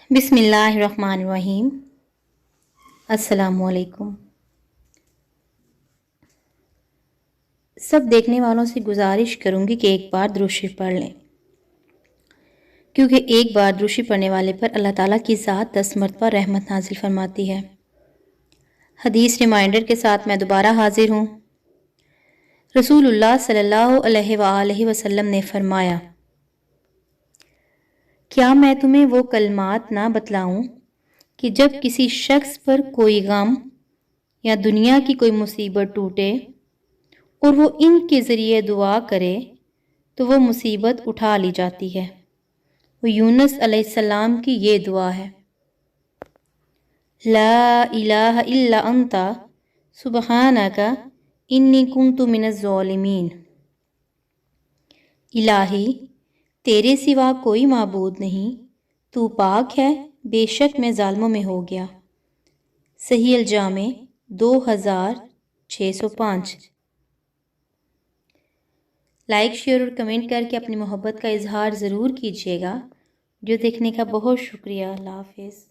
بسم اللہ الرحمن الرحیم۔ السلام علیکم۔ سب دیکھنے والوں سے گزارش کروں گی کہ ایک بار درود شریف پڑھ لیں، کیونکہ ایک بار درود شریف پڑھنے والے پر اللہ تعالیٰ کی ذات 10 مرتبہ رحمت نازل فرماتی ہے۔ حدیث ریمائنڈر کے ساتھ میں دوبارہ حاضر ہوں۔ رسول اللہ صلی اللہ علیہ وآلہ وسلم نے فرمایا، کیا میں تمہیں وہ کلمات نہ بتلاؤں کہ جب کسی شخص پر کوئی غم یا دنیا کی کوئی مصیبت ٹوٹے اور وہ ان کے ذریعے دعا کرے تو وہ مصیبت اٹھا لی جاتی ہے۔ وہ یونس علیہ السلام کی یہ دعا ہے، لا الہ الا انت سبحانک انی کنت من الظالمین۔ الہی، تیرے سوا کوئی معبود نہیں، تو پاک ہے، بے شک میں ظالموں میں ہو گیا۔ صحیح الجامع 2605۔ لائک، شیئر اور کمنٹ کر کے اپنی محبت کا اظہار ضرور کیجیے گا۔ جو دیکھنے کا بہت شکریہ۔ اللہ حافظ۔